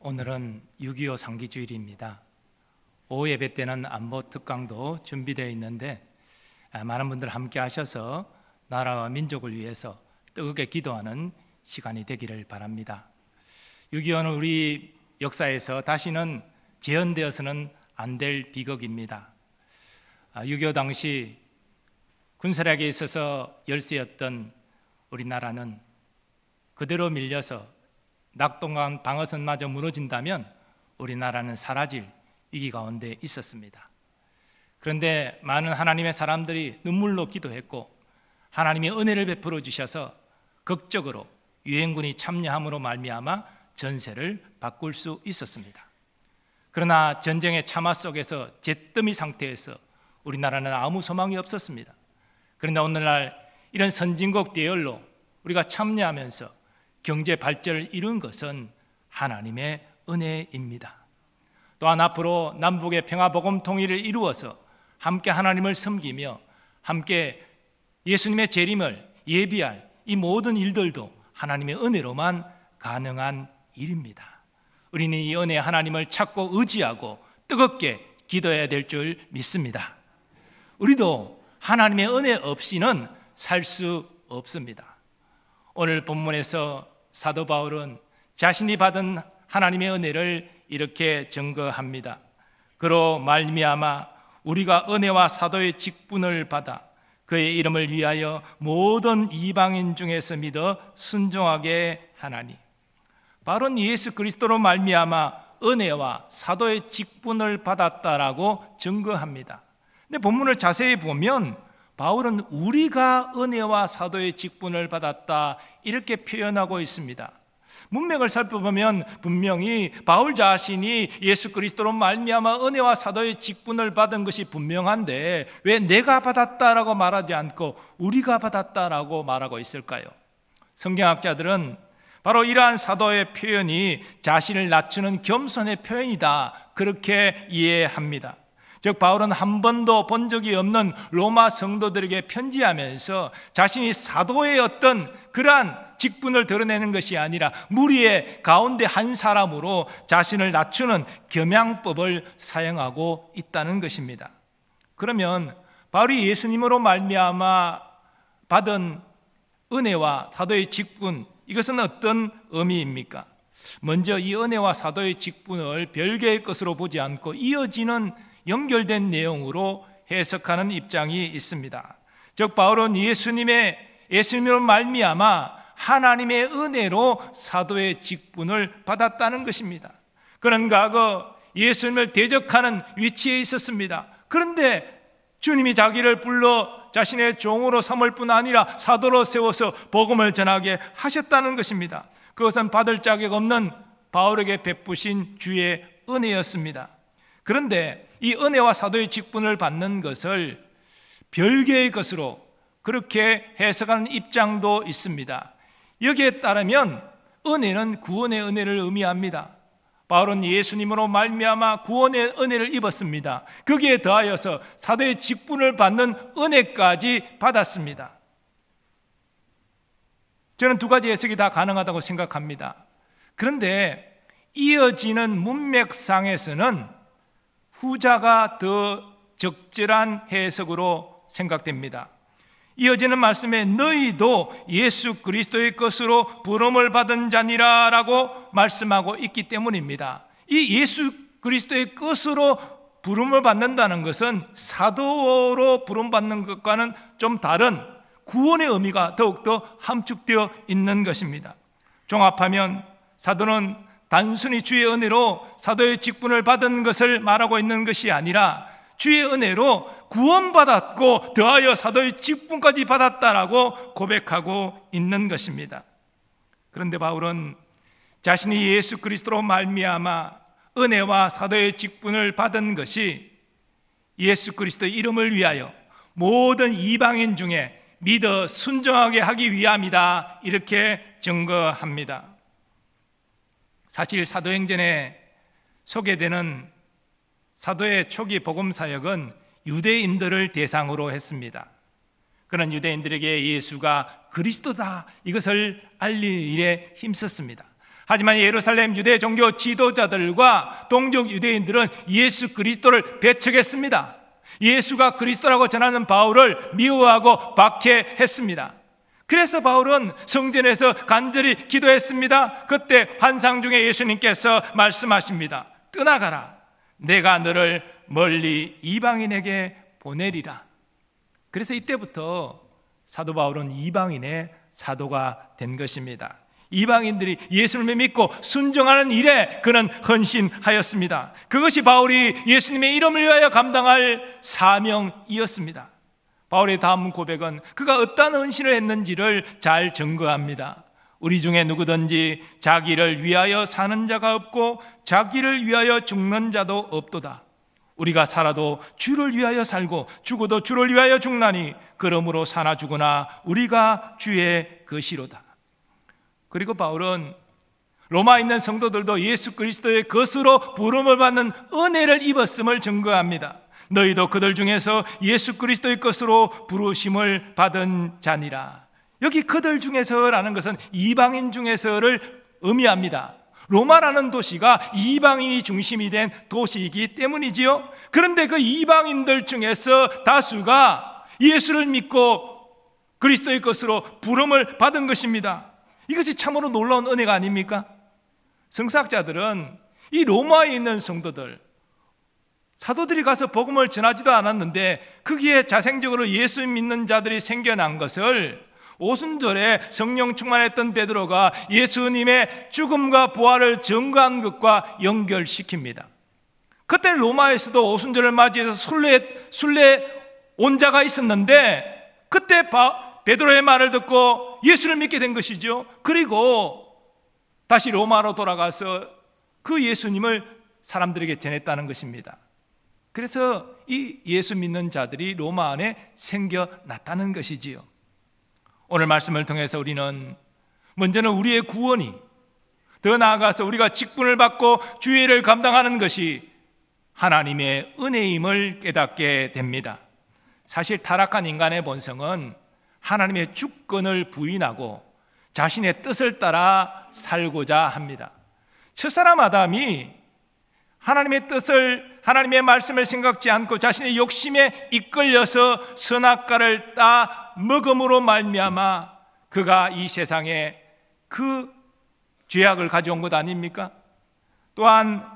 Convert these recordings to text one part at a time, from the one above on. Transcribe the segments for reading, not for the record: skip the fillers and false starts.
오늘은 6.25 상기주일입니다. 오후 예배 때는 안보 특강도 준비되어 있는데 많은 분들 함께 하셔서 나라와 민족을 위해서 뜨겁게 기도하는 시간이 되기를 바랍니다. 6.25는 우리 역사에서 다시는 재현되어서는 안 될 비극입니다. 6.25 당시 군사력에 있어서 열세였던 우리나라는 그대로 밀려서 낙동강 방어선마저 무너진다면 우리나라는 사라질 위기 가운데 있었습니다. 그런데 많은 하나님의 사람들이 눈물로 기도했고 하나님이 은혜를 베풀어 주셔서 극적으로 유엔군이 참여함으로 말미암아 전세를 바꿀 수 있었습니다. 그러나 전쟁의 참화 속에서 잿더미 상태에서 우리나라는 아무 소망이 없었습니다. 그런데 오늘날 이런 선진국 대열로 우리가 참여하면서 경제 발전을 이룬 것은 하나님의 은혜입니다. 또한 앞으로 남북의 평화복음 통일을 이루어서 함께 하나님을 섬기며 함께 예수님의 재림을 예비할 이 모든 일들도 하나님의 은혜로만 가능한 일입니다. 우리는 이 은혜 하나님을 찾고 의지하고 뜨겁게 기도해야 될 줄 믿습니다. 우리도 하나님의 은혜 없이는 살 수 없습니다. 오늘 본문에서 사도 바울은 자신이 받은 하나님의 은혜를 이렇게 증거합니다. 그로 말미암아 우리가 은혜와 사도의 직분을 받아 그의 이름을 위하여 모든 이방인 중에서 믿어 순종하게 하나니. 바울은 예수 그리스도로 말미암아 은혜와 사도의 직분을 받았다라고 증거합니다. 근데 본문을 자세히 보면 바울은 우리가 은혜와 사도의 직분을 받았다 이렇게 표현하고 있습니다. 문맥을 살펴보면 분명히 바울 자신이 예수 그리스도로 말미암아 은혜와 사도의 직분을 받은 것이 분명한데 왜 내가 받았다라고 말하지 않고 우리가 받았다라고 말하고 있을까요? 성경학자들은 바로 이러한 사도의 표현이 자신을 낮추는 겸손의 표현이다 그렇게 이해합니다. 즉 바울은 한 번도 본 적이 없는 로마 성도들에게 편지하면서 자신이 사도의 어떤 그러한 직분을 드러내는 것이 아니라 무리의 가운데 한 사람으로 자신을 낮추는 겸양법을 사용하고 있다는 것입니다. 그러면 바울이 예수님으로 말미암아 받은 은혜와 사도의 직분, 이것은 어떤 의미입니까? 먼저 이 은혜와 사도의 직분을 별개의 것으로 보지 않고 이어지는 연결된 내용으로 해석하는 입장이 있습니다. 즉 바울은 예수님으로 말미암아 하나님의 은혜로 사도의 직분을 받았다는 것입니다. 그는 과거 예수님을 대적하는 위치에 있었습니다. 그런데 주님이 자기를 불러 자신의 종으로 삼을 뿐 아니라 사도로 세워서 복음을 전하게 하셨다는 것입니다. 그것은 받을 자격 없는 바울에게 베푸신 주의 은혜였습니다. 그런데 이 은혜와 사도의 직분을 받는 것을 별개의 것으로 그렇게 해석하는 입장도 있습니다. 여기에 따르면 은혜는 구원의 은혜를 의미합니다. 바울은 예수님으로 말미암아 구원의 은혜를 입었습니다. 거기에 더하여서 사도의 직분을 받는 은혜까지 받았습니다. 저는 두 가지 해석이 다 가능하다고 생각합니다. 그런데 이어지는 문맥상에서는 후자가 더 적절한 해석으로 생각됩니다. 이어지는 말씀에 너희도 예수 그리스도의 것으로 부름을 받은 자니라 라고 말씀하고 있기 때문입니다. 이 예수 그리스도의 것으로 부름을 받는다는 것은 사도로 부름받는 것과는 좀 다른 구원의 의미가 더욱더 함축되어 있는 것입니다. 종합하면 사도는 단순히 주의 은혜로 사도의 직분을 받은 것을 말하고 있는 것이 아니라 주의 은혜로 구원받았고 더하여 사도의 직분까지 받았다라고 고백하고 있는 것입니다. 그런데 바울은 자신이 예수 그리스도로 말미암아 은혜와 사도의 직분을 받은 것이 예수 그리스도의 이름을 위하여 모든 이방인 중에 믿어 순종하게 하기 위함이다 이렇게 증거합니다. 사실 사도행전에 소개되는 사도의 초기 복음 사역은 유대인들을 대상으로 했습니다. 그런 유대인들에게 예수가 그리스도다 이것을 알릴 일에 힘썼습니다. 하지만 예루살렘 유대 종교 지도자들과 동족 유대인들은 예수 그리스도를 배척했습니다. 예수가 그리스도라고 전하는 바울을 미워하고 박해했습니다. 그래서 바울은 성전에서 간절히 기도했습니다. 그때 환상 중에 예수님께서 말씀하십니다. 떠나가라. 내가 너를 멀리 이방인에게 보내리라. 그래서 이때부터 사도 바울은 이방인의 사도가 된 것입니다. 이방인들이 예수님을 믿고 순종하는 일에 그는 헌신하였습니다. 그것이 바울이 예수님의 이름을 위하여 감당할 사명이었습니다. 바울의 다음 고백은 그가 어떠한 헌신을 했는지를 잘 증거합니다. 우리 중에 누구든지 자기를 위하여 사는 자가 없고 자기를 위하여 죽는 자도 없도다. 우리가 살아도 주를 위하여 살고 죽어도 주를 위하여 죽나니 그러므로 사나 죽으나 우리가 주의 것이로다. 그리고 바울은 로마에 있는 성도들도 예수 그리스도의 것으로 부름을 받는 은혜를 입었음을 증거합니다. 너희도 그들 중에서 예수 그리스도의 것으로 부르심을 받은 자니라. 여기 그들 중에서라는 것은 이방인 중에서를 의미합니다. 로마라는 도시가 이방인이 중심이 된 도시이기 때문이지요. 그런데 그 이방인들 중에서 다수가 예수를 믿고 그리스도의 것으로 부름을 받은 것입니다. 이것이 참으로 놀라운 은혜가 아닙니까? 성사학자들은 이 로마에 있는 성도들, 사도들이 가서 복음을 전하지도 않았는데 거기에 자생적으로 예수 믿는 자들이 생겨난 것을 오순절에 성령 충만했던 베드로가 예수님의 죽음과 부활을 증거한 것과 연결시킵니다. 그때 로마에서도 오순절을 맞이해서 순례 온 자가 있었는데 그때 베드로의 말을 듣고 예수를 믿게 된 것이죠. 그리고 다시 로마로 돌아가서 그 예수님을 사람들에게 전했다는 것입니다. 그래서 이 예수 믿는 자들이 로마 안에 생겨났다는 것이지요. 오늘 말씀을 통해서 우리는 먼저는 우리의 구원이, 더 나아가서 우리가 직분을 받고 주의를 감당하는 것이 하나님의 은혜임을 깨닫게 됩니다. 사실 타락한 인간의 본성은 하나님의 주권을 부인하고 자신의 뜻을 따라 살고자 합니다. 첫사람 아담이 하나님의 뜻을, 하나님의 말씀을 생각지 않고 자신의 욕심에 이끌려서 선악과를 따 먹음으로 말미암아 그가 이 세상에 그 죄악을 가져온 것 아닙니까? 또한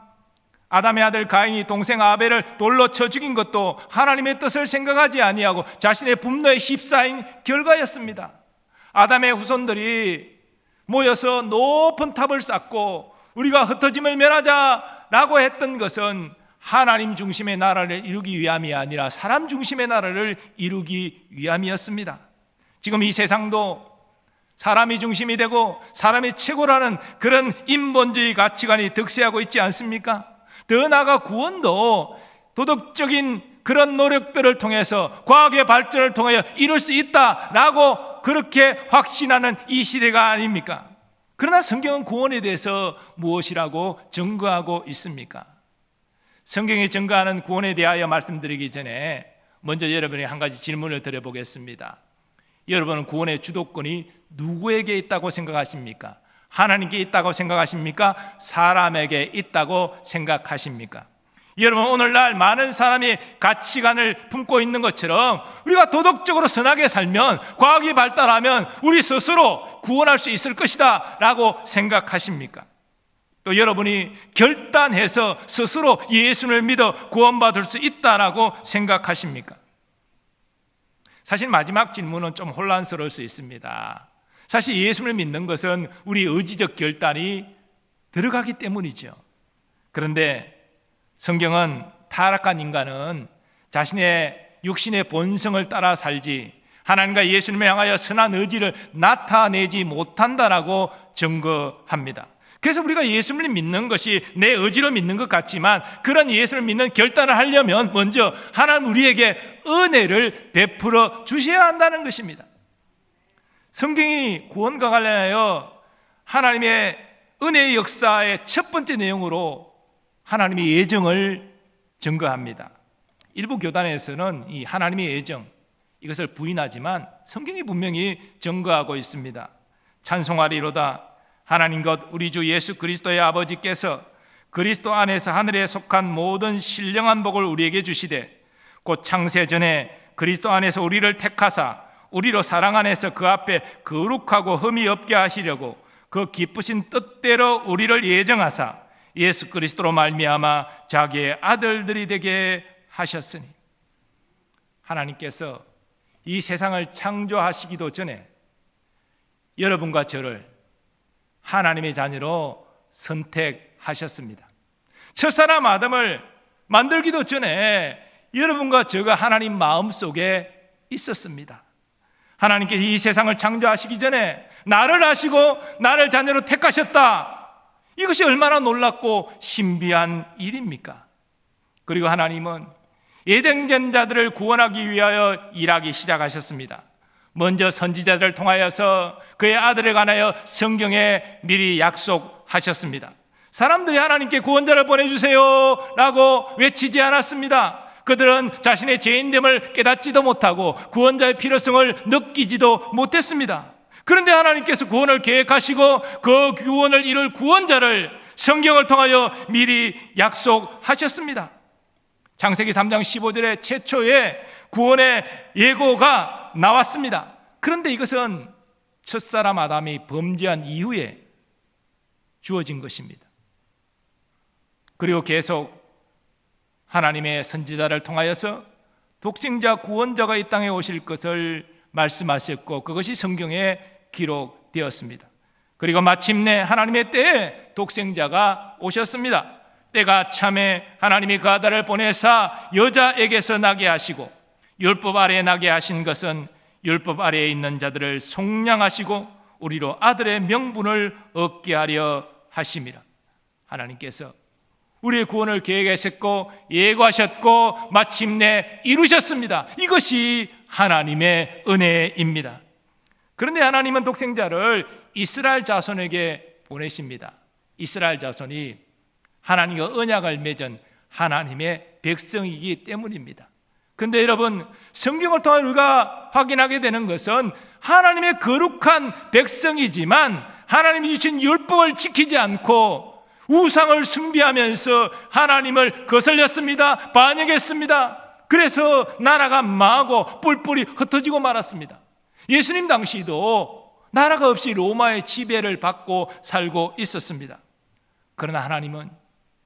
아담의 아들 가인이 동생 아벨을 돌로 쳐 죽인 것도 하나님의 뜻을 생각하지 아니하고 자신의 분노에 휩싸인 결과였습니다. 아담의 후손들이 모여서 높은 탑을 쌓고 우리가 흩어짐을 면하자라고 했던 것은 하나님 중심의 나라를 이루기 위함이 아니라 사람 중심의 나라를 이루기 위함이었습니다. 지금 이 세상도 사람이 중심이 되고 사람이 최고라는 그런 인본주의 가치관이 득세하고 있지 않습니까? 더 나아가 구원도 도덕적인 그런 노력들을 통해서 과학의 발전을 통하여 이룰 수 있다라고 그렇게 확신하는 이 시대가 아닙니까? 그러나 성경은 구원에 대해서 무엇이라고 증거하고 있습니까? 성경이 증거하는 구원에 대하여 말씀드리기 전에 먼저 여러분이 한 가지 질문을 드려보겠습니다. 여러분은 구원의 주도권이 누구에게 있다고 생각하십니까? 하나님께 있다고 생각하십니까? 사람에게 있다고 생각하십니까? 여러분, 오늘날 많은 사람이 가치관을 품고 있는 것처럼 우리가 도덕적으로 선하게 살면, 과학이 발달하면 우리 스스로 구원할 수 있을 것이다 라고 생각하십니까? 또 여러분이 결단해서 스스로 예수를 믿어 구원받을 수 있다라고 생각하십니까? 사실 마지막 질문은 좀 혼란스러울 수 있습니다. 사실 예수를 믿는 것은 우리 의지적 결단이 들어가기 때문이죠. 그런데 성경은 타락한 인간은 자신의 육신의 본성을 따라 살지 하나님과 예수님을 향하여 선한 의지를 나타내지 못한다라고 증거합니다. 그래서 우리가 예수를 믿는 것이 내 의지로 믿는 것 같지만 그런 예수를 믿는 결단을 하려면 먼저 하나님 우리에게 은혜를 베풀어 주셔야 한다는 것입니다. 성경이 구원과 관련하여 하나님의 은혜의 역사의 첫 번째 내용으로 하나님의 예정을 증거합니다. 일부 교단에서는 이 하나님의 예정, 이것을 부인하지만 성경이 분명히 증거하고 있습니다. 찬송하리로다 하나님 곧 우리 주 예수 그리스도의 아버지께서 그리스도 안에서 하늘에 속한 모든 신령한 복을 우리에게 주시되 곧 창세 전에 그리스도 안에서 우리를 택하사 우리로 사랑 안에서 그 앞에 거룩하고 흠이 없게 하시려고 그 기쁘신 뜻대로 우리를 예정하사 예수 그리스도로 말미암아 자기의 아들들이 되게 하셨으니. 하나님께서 이 세상을 창조하시기도 전에 여러분과 저를 하나님의 자녀로 선택하셨습니다. 첫사람 아담을 만들기도 전에 여러분과 저가 하나님 마음속에 있었습니다. 하나님께서 이 세상을 창조하시기 전에 나를 아시고 나를 자녀로 택하셨다. 이것이 얼마나 놀랍고 신비한 일입니까? 그리고 하나님은 에덴 자들을 구원하기 위하여 일하기 시작하셨습니다. 먼저 선지자들을 통하여서 그의 아들에 관하여 성경에 미리 약속하셨습니다. 사람들이 하나님께 구원자를 보내주세요 라고 외치지 않았습니다. 그들은 자신의 죄인됨을 깨닫지도 못하고 구원자의 필요성을 느끼지도 못했습니다. 그런데 하나님께서 구원을 계획하시고 그 구원을 이룰 구원자를 성경을 통하여 미리 약속하셨습니다. 창세기 3장 15절에 최초의 구원의 예고가 나왔습니다. 그런데 이것은 첫사람 아담이 범죄한 이후에 주어진 것입니다. 그리고 계속 하나님의 선지자를 통하여서 독생자 구원자가 이 땅에 오실 것을 말씀하셨고 그것이 성경에 기록되었습니다. 그리고 마침내 하나님의 때에 독생자가 오셨습니다. 때가 참에 하나님이 그 아들을 보내사 여자에게서 나게 하시고 율법 아래에 나게 하신 것은 율법 아래에 있는 자들을 속량하시고 우리로 아들의 명분을 얻게 하려 하심이라. 하나님께서 우리의 구원을 계획하셨고 예고하셨고 마침내 이루셨습니다. 이것이 하나님의 은혜입니다. 그런데 하나님은 독생자를 이스라엘 자손에게 보내십니다. 이스라엘 자손이 하나님과 언약을 맺은 하나님의 백성이기 때문입니다. 그런데 여러분, 성경을 통해 우리가 확인하게 되는 것은 하나님의 거룩한 백성이지만 하나님이 주신 율법을 지키지 않고 우상을 숭배하면서 하나님을 거슬렸습니다. 반역했습니다. 그래서 나라가 망하고 뿔뿔이 흩어지고 말았습니다. 예수님 당시도 나라가 없이 로마의 지배를 받고 살고 있었습니다. 그러나 하나님은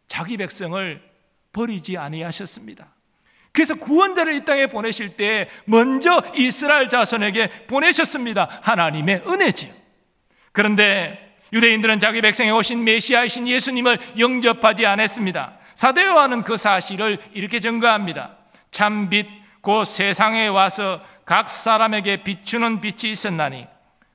자기 백성을 버리지 아니하셨습니다. 그래서 구원자를 이 땅에 보내실 때 먼저 이스라엘 자손에게 보내셨습니다. 하나님의 은혜지요. 그런데 유대인들은 자기 백성에 오신 메시아이신 예수님을 영접하지 않았습니다. 사도 요한은 그 사실을 이렇게 증거합니다. 참빛 곧 세상에 와서 각 사람에게 비추는 빛이 있었나니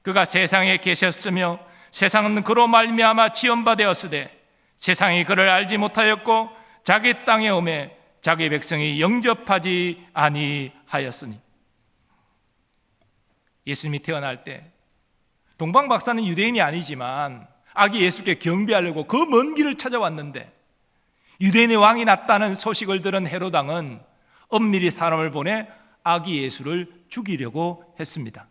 그가 세상에 계셨으며 세상은 그로 말미암아 지원받았으되 세상이 그를 알지 못하였고 자기 땅에 오매 자기 백성이 영접하지 아니하였으니. 예수님이 태어날 때 동방 박사는 유대인이 아니지만 아기 예수께 경배하려고 그 먼 길을 찾아왔는데 유대인의 왕이 났다는 소식을 들은 헤롯 왕은 엄밀히 사람을 보내 아기 예수를 죽이려고 했습니다.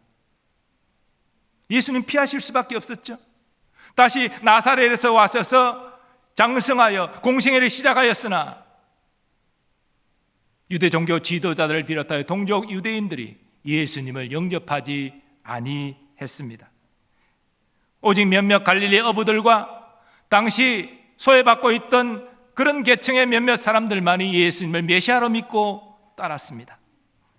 예수님 피하실 수밖에 없었죠. 다시 나사렛에서 와셔서 장성하여 공생애를 시작하였으나 유대 종교 지도자들을 비롯하여 동족 유대인들이 예수님을 영접하지 아니했습니다. 오직 몇몇 갈릴리 어부들과 당시 소외받고 있던 그런 계층의 몇몇 사람들만이 예수님을 메시아로 믿고 따랐습니다.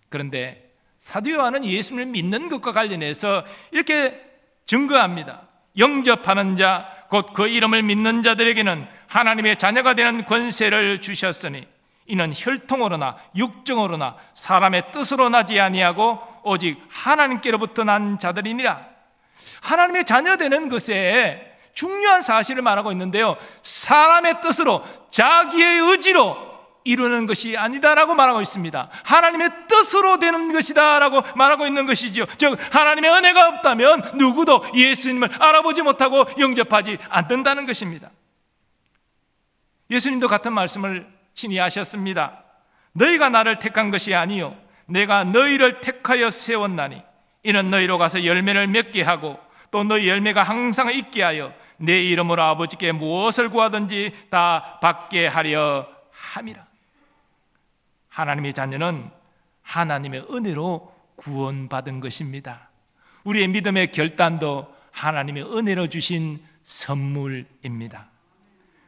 그런데 사도 요한은 예수님을 믿는 것과 관련해서 이렇게 증거합니다. 영접하는 자, 곧 그 이름을 믿는 자들에게는 하나님의 자녀가 되는 권세를 주셨으니 이는 혈통으로나 육정으로나 사람의 뜻으로 나지 아니하고 오직 하나님께로부터 난 자들이니라. 하나님의 자녀 되는 것에 중요한 사실을 말하고 있는데요, 사람의 뜻으로 자기의 의지로 이루는 것이 아니다라고 말하고 있습니다. 하나님의 뜻으로 되는 것이다 라고 말하고 있는 것이죠. 즉 하나님의 은혜가 없다면 누구도 예수님을 알아보지 못하고 영접하지 않는다는 것입니다. 예수님도 같은 말씀을 친히 하셨습니다. 너희가 나를 택한 것이 아니요 내가 너희를 택하여 세웠나니 이는 너희로 가서 열매를 맺게 하고 또 너희 열매가 항상 있게 하여 내 이름으로 아버지께 무엇을 구하든지 다 받게 하려 함이라. 하나님의 자녀는 하나님의 은혜로 구원받은 것입니다. 우리의 믿음의 결단도 하나님의 은혜로 주신 선물입니다.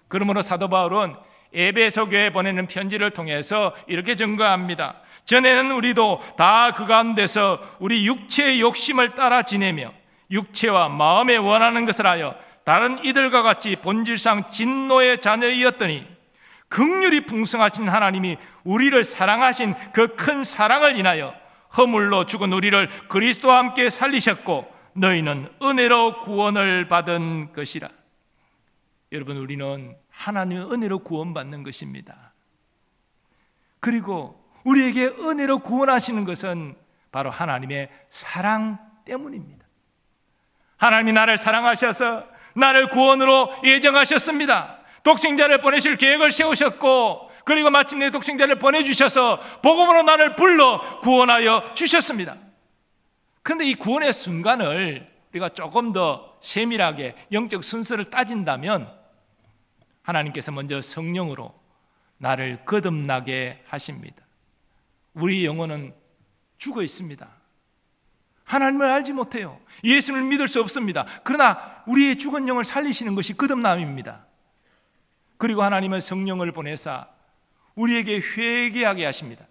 그러므로 사도 바울은 에베소 교회에 보내는 편지를 통해서 이렇게 증거합니다. 전에는 우리도 다 그 가운데서 우리 육체의 욕심을 따라 지내며 육체와 마음에 원하는 것을 하여 다른 이들과 같이 본질상 진노의 자녀이었더니 긍휼이 풍성하신 하나님이 우리를 사랑하신 그 큰 사랑을 인하여 허물로 죽은 우리를 그리스도와 함께 살리셨고 너희는 은혜로 구원을 받은 것이라. 여러분, 우리는 하나님의 은혜로 구원받는 것입니다. 그리고 우리에게 은혜로 구원하시는 것은 바로 하나님의 사랑 때문입니다. 하나님이 나를 사랑하셔서 나를 구원으로 예정하셨습니다. 독생자를 보내실 계획을 세우셨고, 그리고 마침내 독생자를 보내주셔서 복음으로 나를 불러 구원하여 주셨습니다. 그런데 이 구원의 순간을 우리가 조금 더 세밀하게 영적 순서를 따진다면 하나님께서 먼저 성령으로 나를 거듭나게 하십니다. 우리 영혼은 죽어 있습니다. 하나님을 알지 못해요. 예수를 믿을 수 없습니다. 그러나 우리의 죽은 영을 살리시는 것이 거듭남입니다. 그리고 하나님은 성령을 보내사 우리에게 회개하게 하십니다.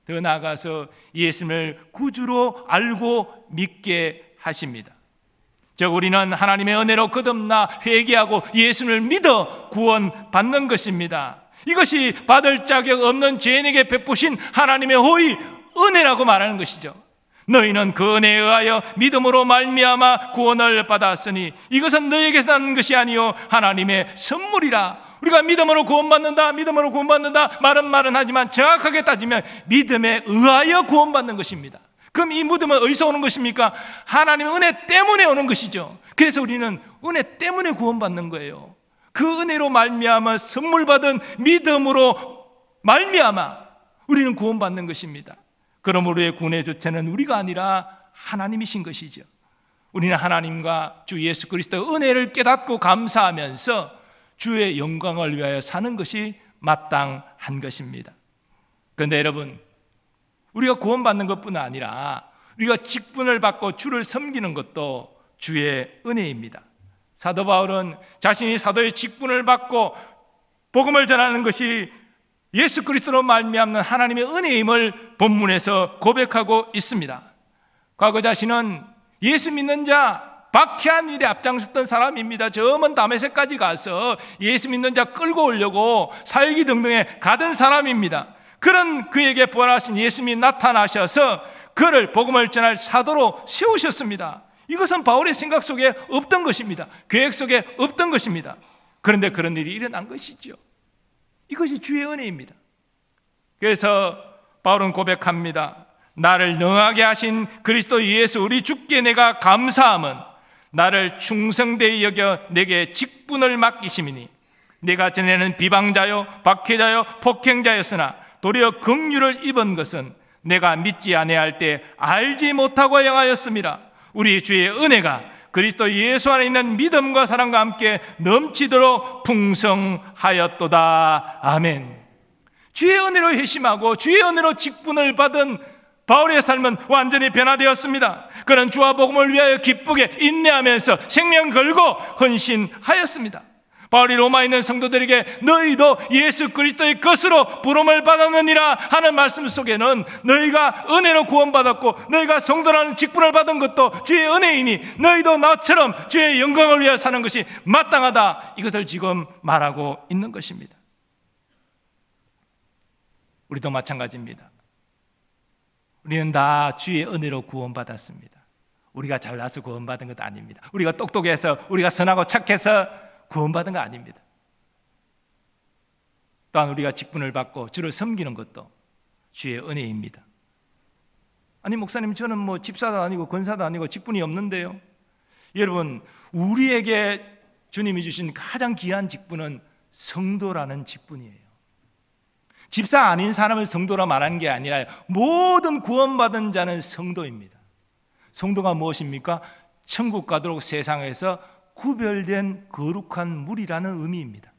더 나아가서 예수를 구주로 알고 믿게 하십니다. 즉 우리는 하나님의 은혜로 거듭나 회개하고 예수를 믿어 구원받는 것입니다. 이것이 받을 자격 없는 죄인에게 베푸신 하나님의 호의 은혜라고 말하는 것이죠. 너희는 그 은혜에 의하여 믿음으로 말미암아 구원을 받았으니 이것은 너희에게서 난 것이 아니요 하나님의 선물이라. 우리가 믿음으로 구원받는다, 믿음으로 구원받는다 말은 하지만 정확하게 따지면 믿음에 의하여 구원받는 것입니다. 그럼 이 믿음은 어디서 오는 것입니까? 하나님의 은혜 때문에 오는 것이죠. 그래서 우리는 은혜 때문에 구원받는 거예요. 그 은혜로 말미암아 선물 받은 믿음으로 말미암아 우리는 구원받는 것입니다. 그럼 우리의 구원의 주체는 우리가 아니라 하나님이신 것이죠. 우리는 하나님과 주 예수 그리스도의 은혜를 깨닫고 감사하면서 주의 영광을 위하여 사는 것이 마땅한 것입니다. 그런데 여러분, 우리가 구원받는 것뿐 아니라 우리가 직분을 받고 주를 섬기는 것도 주의 은혜입니다. 사도 바울은 자신이 사도의 직분을 받고 복음을 전하는 것이 예수 그리스도로 말미암는 하나님의 은혜임을 본문에서 고백하고 있습니다. 과거 자신은 예수 믿는 자 박해한 일에 앞장섰던 사람입니다. 저 먼 다메섹까지 가서 예수 믿는 자 끌고 오려고 살기 등등에 가던 사람입니다. 그런 그에게 부활하신 예수님이 나타나셔서 그를 복음을 전할 사도로 세우셨습니다. 이것은 바울의 생각 속에 없던 것입니다. 계획 속에 없던 것입니다. 그런데 그런 일이 일어난 것이죠. 이것이 주의 은혜입니다. 그래서 바울은 고백합니다. 나를 능하게 하신 그리스도 예수 우리 주께 내가 감사함은 나를 충성되이 여겨 내게 직분을 맡기심이니 내가 전에는 비방자요 박해자요 폭행자였으나 도리어 긍휼을 입은 것은 내가 믿지 아니할 때 알지 못하고 행하였음이라. 우리 주의 은혜가 그리스도 예수 안에 있는 믿음과 사랑과 함께 넘치도록 풍성하였도다. 아멘. 주의 은혜로 회심하고 주의 은혜로 직분을 받은 바울의 삶은 완전히 변화되었습니다. 그는 주와 복음을 위하여 기쁘게 인내하면서 생명 걸고 헌신하였습니다. 바울이 로마에 있는 성도들에게 너희도 예수 그리스도의 것으로 부름을 받았느니라 하는 말씀 속에는 너희가 은혜로 구원받았고 너희가 성도라는 직분을 받은 것도 주의 은혜이니 너희도 나처럼 주의 영광을 위하여 사는 것이 마땅하다. 이것을 지금 말하고 있는 것입니다. 우리도 마찬가지입니다. 우리는 다 주의 은혜로 구원받았습니다. 우리가 잘나서 구원받은 것 아닙니다. 우리가 똑똑해서 우리가 선하고 착해서 구원받은 거 아닙니다. 또한 우리가 직분을 받고 주를 섬기는 것도 주의 은혜입니다. 아니 목사님, 저는 뭐 집사도 아니고 권사도 아니고 직분이 없는데요. 여러분, 우리에게 주님이 주신 가장 귀한 직분은 성도라는 직분이에요. 집사 아닌 사람을 성도라 말하는 게 아니라 모든 구원받은 자는 성도입니다. 성도가 무엇입니까? 천국 가도록 세상에서 구별된 거룩한 물이라는 의미입니다.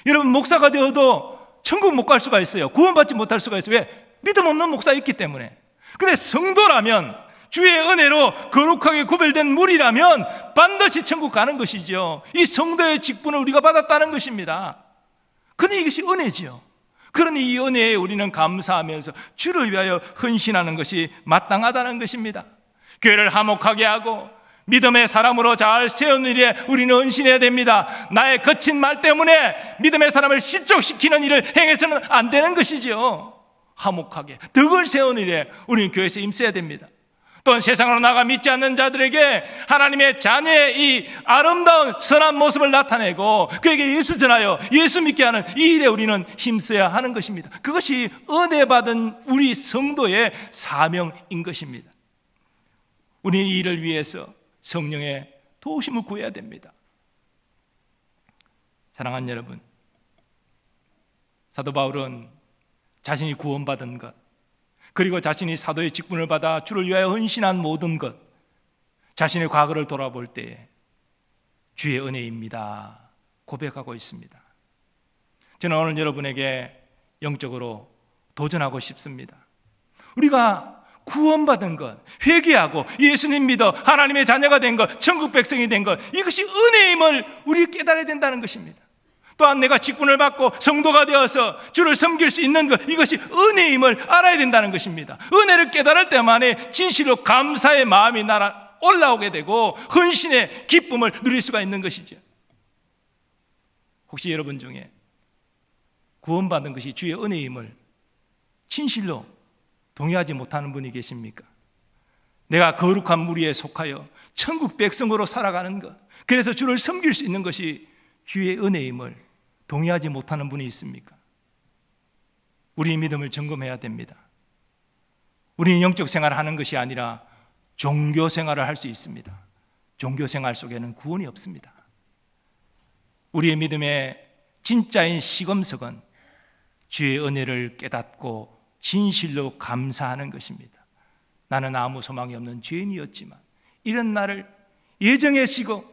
여러분, 목사가 되어도 천국 못 갈 수가 있어요. 구원받지 못할 수가 있어요. 왜? 믿음 없는 목사 있기 때문에. 근데 성도라면, 주의 은혜로 거룩하게 구별된 물이라면 반드시 천국 가는 것이죠. 이 성도의 직분을 우리가 받았다는 것입니다. 근데 이것이 은혜지요. 그러니 이 은혜에 우리는 감사하면서 주를 위하여 헌신하는 것이 마땅하다는 것입니다. 교회를 화목하게 하고 믿음의 사람으로 잘 세우는 일에 우리는 헌신해야 됩니다. 나의 거친 말 때문에 믿음의 사람을 실족시키는 일을 행해서는 안 되는 것이죠. 화목하게 덕을 세우는 일에 우리는 교회에서 힘써야 됩니다. 또한 세상으로 나가 믿지 않는 자들에게 하나님의 자녀의 이 아름다운 선한 모습을 나타내고 그에게 예수 전하여 예수 믿게 하는 이 일에 우리는 힘써야 하는 것입니다. 그것이 은혜 받은 우리 성도의 사명인 것입니다. 우리는 이 일을 위해서 성령의 도우심을 구해야 됩니다. 사랑하는 여러분, 사도 바울은 자신이 구원받은 것, 그리고 자신이 사도의 직분을 받아 주를 위하여 헌신한 모든 것, 자신의 과거를 돌아볼 때에 주의 은혜입니다 고백하고 있습니다. 저는 오늘 여러분에게 영적으로 도전하고 싶습니다. 우리가 구원받은 것, 회개하고 예수님 믿어 하나님의 자녀가 된 것, 천국 백성이 된 것, 이것이 은혜임을 우리 깨달아야 된다는 것입니다. 또한 내가 직분을 받고 성도가 되어서 주를 섬길 수 있는 것, 이것이 은혜임을 알아야 된다는 것입니다. 은혜를 깨달을 때만에 진실로 감사의 마음이 올라오게 되고 헌신의 기쁨을 누릴 수가 있는 것이죠. 혹시 여러분 중에 구원받은 것이 주의 은혜임을 진실로 동의하지 못하는 분이 계십니까? 내가 거룩한 무리에 속하여 천국 백성으로 살아가는 것, 그래서 주를 섬길 수 있는 것이 주의 은혜임을 동의하지 못하는 분이 있습니까? 우리 믿음을 점검해야 됩니다. 우리는 영적 생활을 하는 것이 아니라 종교 생활을 할 수 있습니다. 종교 생활 속에는 구원이 없습니다. 우리의 믿음의 진짜인 시금석은 주의 은혜를 깨닫고 진실로 감사하는 것입니다. 나는 아무 소망이 없는 죄인이었지만 이런 나를 예정하시고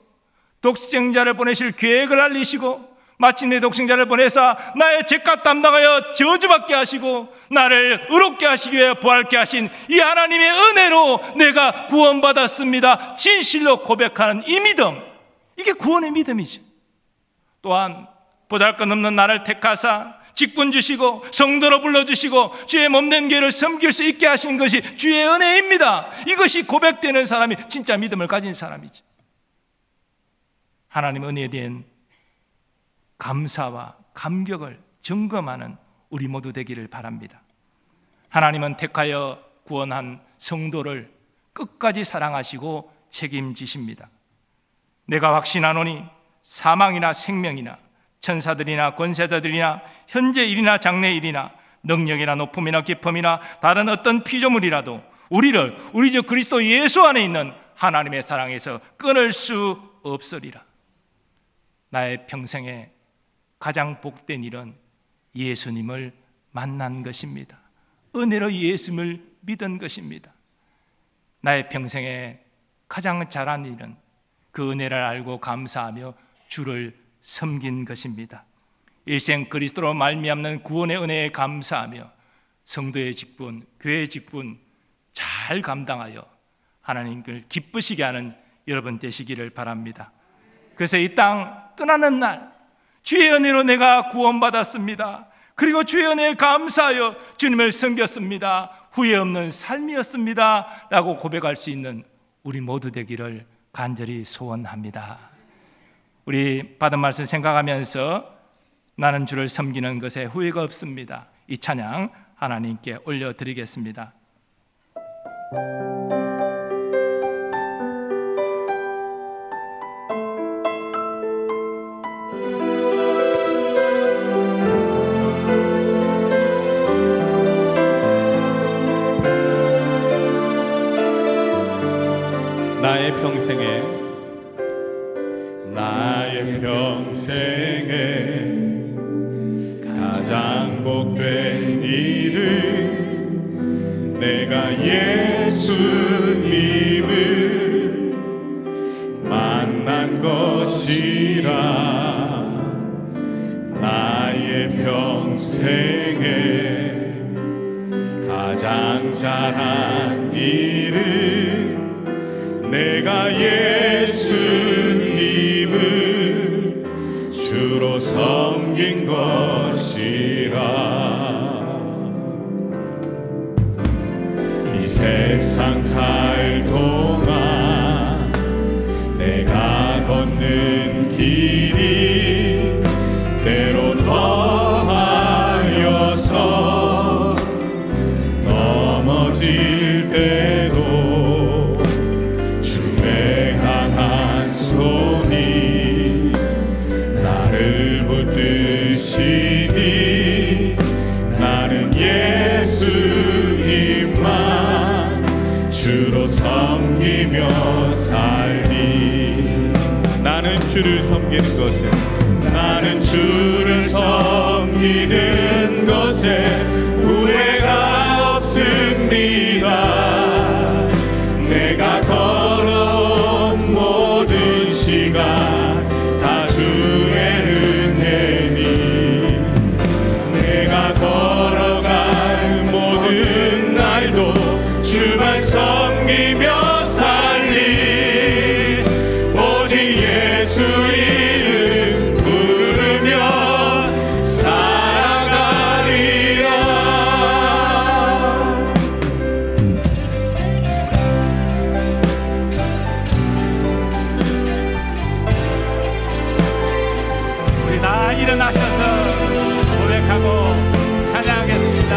독생자를 보내실 계획을 알리시고 마침내 독생자를 보내사 나의 죄값 담당하여 저주받게 하시고 나를 의롭게 하시기 위해 부활케 하신 이 하나님의 은혜로 내가 구원받았습니다 진실로 고백하는 이 믿음, 이게 구원의 믿음이죠. 또한 보잘것없는 나를 택하사 직분 주시고 성도로 불러주시고 주의 몸된 교회를 섬길 수 있게 하신 것이 주의 은혜입니다. 이것이 고백되는 사람이 진짜 믿음을 가진 사람이죠. 하나님의 은혜에 대한 감사와 감격을 점검하는 우리 모두 되기를 바랍니다. 하나님은 택하여 구원한 성도를 끝까지 사랑하시고 책임지십니다. 내가 확신하노니 사망이나 생명이나 천사들이나 권세자들이나 현재 일이나 장래 일이나 능력이나 높음이나 깊음이나 다른 어떤 피조물이라도 우리를 우리 주 그리스도 예수 안에 있는 하나님의 사랑에서 끊을 수 없으리라. 나의 평생에 가장 복된 일은 예수님을 만난 것입니다. 은혜로 예수님을 믿은 것입니다. 나의 평생에 가장 잘한 일은 그 은혜를 알고 감사하며 주를 섬긴 것입니다. 일생 그리스도로 말미암는 구원의 은혜에 감사하며 성도의 직분, 교회의 직분 잘 감당하여 하나님을 기쁘시게 하는 여러분 되시기를 바랍니다. 그래서 이 땅 떠나는 날 주의 은혜로 내가 구원받았습니다. 그리고 주의 은혜에 감사하여 주님을 섬겼습니다. 후회 없는 삶이었습니다 라고 고백할 수 있는 우리 모두 되기를 간절히 소원합니다. 우리 받은 말씀 생각하면서 나는 주를 섬기는 것에 후회가 없습니다. 이 찬양 하나님께 올려드리겠습니다. 나의 평생에 가장 복된 일은 내가 예수님을 만난 것 나의 평생에 가장 잘한 일은 내가 예수님을 주로 섬긴 것이라. 이 세상 살 동안 내가 걷는 길이 때로 험하여서 넘어질 때도 주의 향한 손이 나를 붙드시니 나는 예수님만 주로 섬기며 살리. 나는 주를 섬기는 것에 나는 주를 섬기는 것에 후회가 없습니다. 내가 걸어온 모든 시간 다 주의 은혜니 내가 걸어갈 모든 날도 주만 섬기며 살리. 오직 예수 이름 부르며 살아가리라. 우리 다 일어나셔서 고백하고 찬양하겠습니다.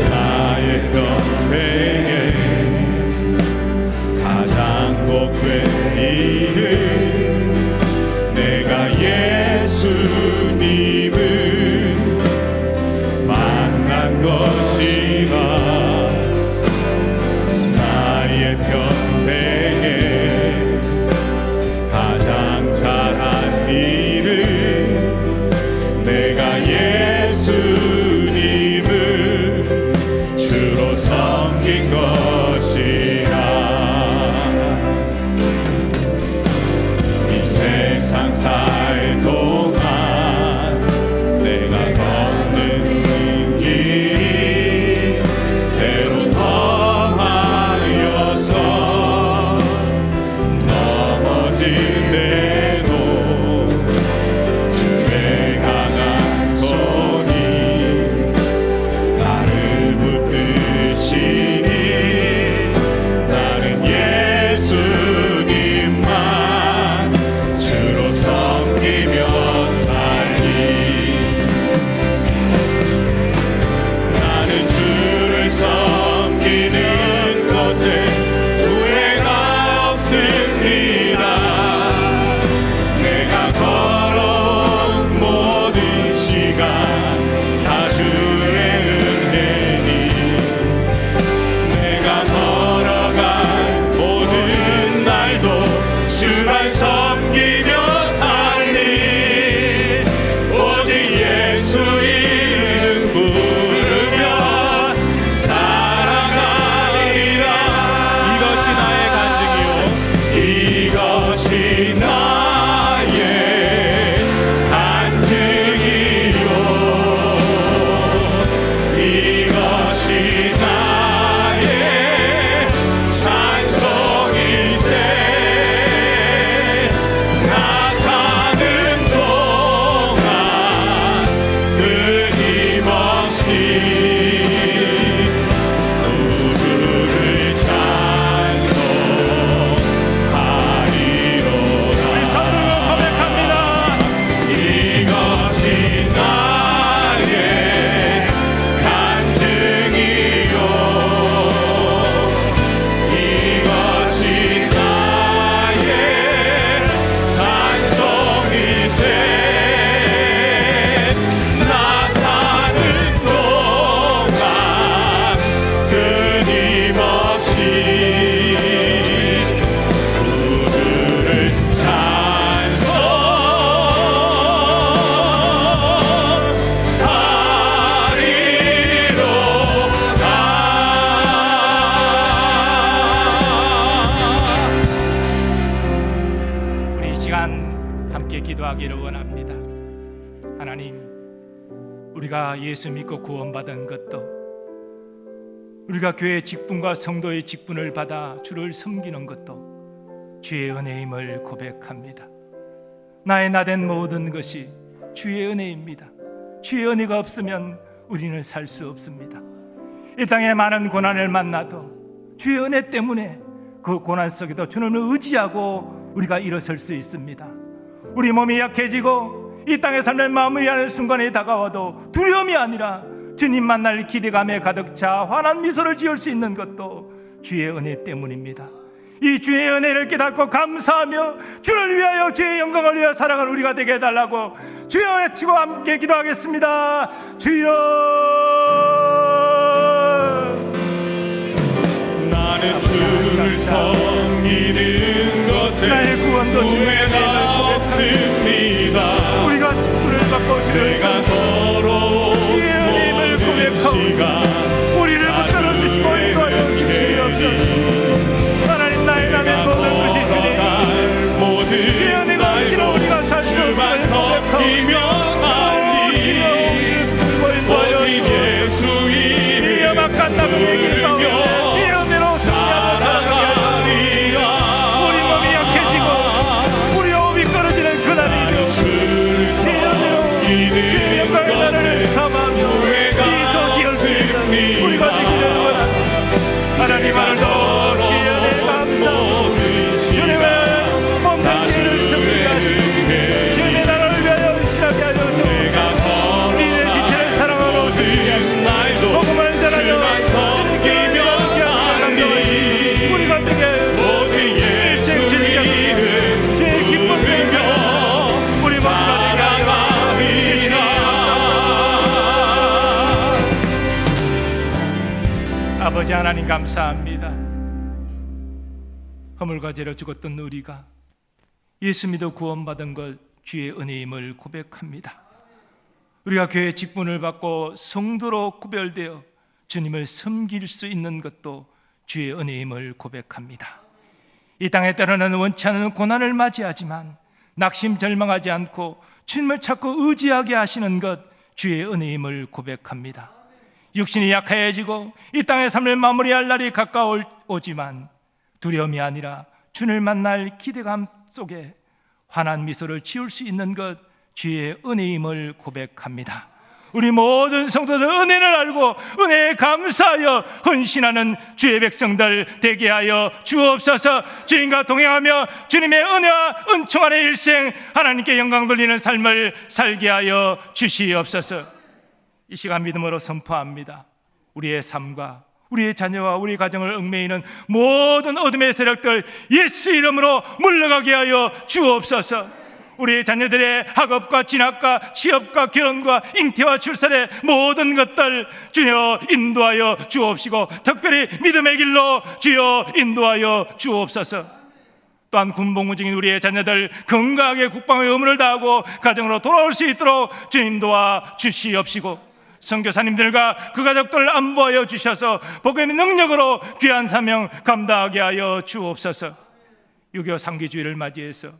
나의 평생에 가장 복된 일은 내가 예수님을 만난 것이라. 나의 평생에 가장 잘한 일은 내가 예수님을 주로 섬긴 것이라. 감사하기를 원합니다. 하나님, 우리가 예수 믿고 구원받은 것도, 우리가 교회 직분과 성도의 직분을 받아 주를 섬기는 것도 주의 은혜임을 고백합니다. 나의 나된 모든 것이 주의 은혜입니다. 주의 은혜가 없으면 우리는 살 수 없습니다. 이 땅에 많은 고난을 만나도 주의 은혜 때문에 그 고난 속에도 주님을 의지하고 우리가 일어설 수 있습니다. 우리 몸이 약해지고 이 땅의 삶을 마무리하는 순간이 다가와도 두려움이 아니라 주님 만날 기대감에 가득 차 환한 미소를 지을 수 있는 것도 주의 은혜 때문입니다. 이 주의 은혜를 깨닫고 감사하며 주를 위하여 주의 영광을 위하여 살아가는 우리가 되게 해달라고 주여 외치고 함께 기도하겠습니다. 주여, 나는 주를 섬기는 것에 나의 구원도 주의 후회가 없습니다. 우리가 직분을 받고 주를 내가 섬기고 더러운 주의 은혜임을 모든 고백하고 시간 우리를 붙들어 주시고 인도하여 주시옵소서. 하나님, 나의 나된 모든 것이 주님, 주의 은혜가 없이는 우리가 살 수 없음을 고백하고 주여, 우리를 붙들고 인도하여 주옵소서. 이 연약한 나무의 길 가운데 주의 은혜로 승리하리라. 우리 몸이 약해지고 우리 호흡이 끊어지는 그날이 주의 은혜로 주의 영광의 나라를 삼하며 미소 지을 수 있는 우리가 되기를 원합니다. 하나님, 오늘도 주의 은혜 감사합니다. 주님의 몸된 죄를 섬기게 하시고 주님의 나라를 위하여 의신하게 하여 주옵소서. 우리의 지체를 사랑하고 섬기게 하시고 복음을 전하여 주님께 영광을 하시고 우리가 되게 일생 주님께 드리는 주의 기쁨 되며 우리 모두가 되게 하여 주시옵소서. 아버지 하나님, 감사합니다. 허물과 죄로 죽었던 우리가 예수 믿어 구원받은 것 주의 은혜임을 고백합니다. 우리가 교회 직분을 받고 성도로 구별되어 주님을 섬길 수 있는 것도 주의 은혜임을 고백합니다. 이 땅에 때로는 원치 않은 고난을 맞이하지만 낙심절망하지 않고 주님을 찾고 의지하게 하시는 것 주의 은혜임을 고백합니다. 육신이 약해지고 이 땅의 삶을 마무리할 날이 가까워오지만 두려움이 아니라 주님을 만날 기대감 속에 환한 미소를 지을 수 있는 것 주의 은혜임을 고백합니다. 우리 모든 성도들 은혜를 알고 은혜에 감사하여 헌신하는 주의 백성들 되게 하여 주옵소서. 주님과 동행하며 주님의 은혜와 은총 안의 일생 하나님께 영광 돌리는 삶을 살게 하여 주시옵소서. 이 시간 믿음으로 선포합니다. 우리의 삶과 우리의 자녀와 우리 가정을 얽매이는 모든 어둠의 세력들 예수 이름으로 물러가게 하여 주옵소서. 우리 자녀들의 학업과 진학과 취업과 결혼과 잉태와 출산의 모든 것들 주여 인도하여 주옵시고 특별히 믿음의 길로 주여 인도하여 주옵소서. 또한 군복무 중인 우리의 자녀들 건강하게 국방의 의무를 다하고 가정으로 돌아올 수 있도록 주님 도와 주시옵시고 선교사님들과 그 가족들 안보하여 주셔서 복음의 능력으로 귀한 사명 감당하게 하여 주옵소서. 6.25 상기주의를 맞이해서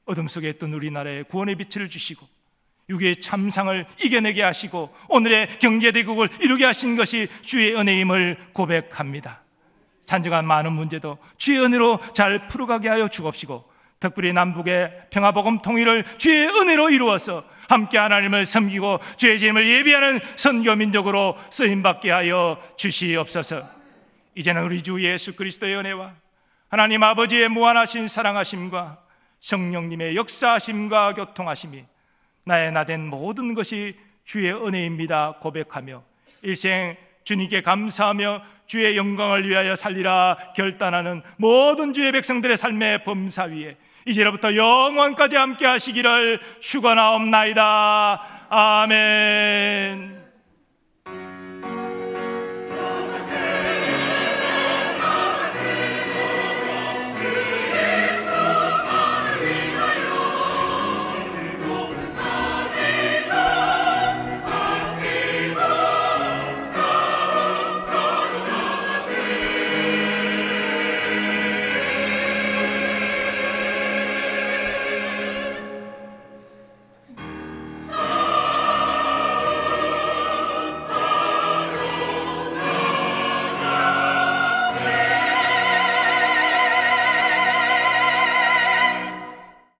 어둠 속에 있던 우리나라에 구원의 빛을 주시고 6.25 참상을 이겨내게 하시고 오늘의 경제대국을 이루게 하신 것이 주의 은혜임을 고백합니다. 산정한 많은 문제도 주의 은혜로 잘 풀어가게 하여 주옵시고 특별히 남북의 평화복음 통일을 주의 은혜로 이루어서 함께 하나님을 섬기고 주의 재림을 예비하는 선교민족으로 쓰임받게 하여 주시옵소서. 이제는 우리 주 예수 그리스도의 은혜와 하나님 아버지의 무한하신 사랑하심과 성령님의 역사하심과 교통하심이 나의 나된 모든 것이 주의 은혜입니다 고백하며 일생 주님께 감사하며 주의 영광을 위하여 살리라 결단하는 모든 주의 백성들의 삶의 범사 위에 이제로부터 영원까지 함께 하시기를 축원하옵나이다. 아멘.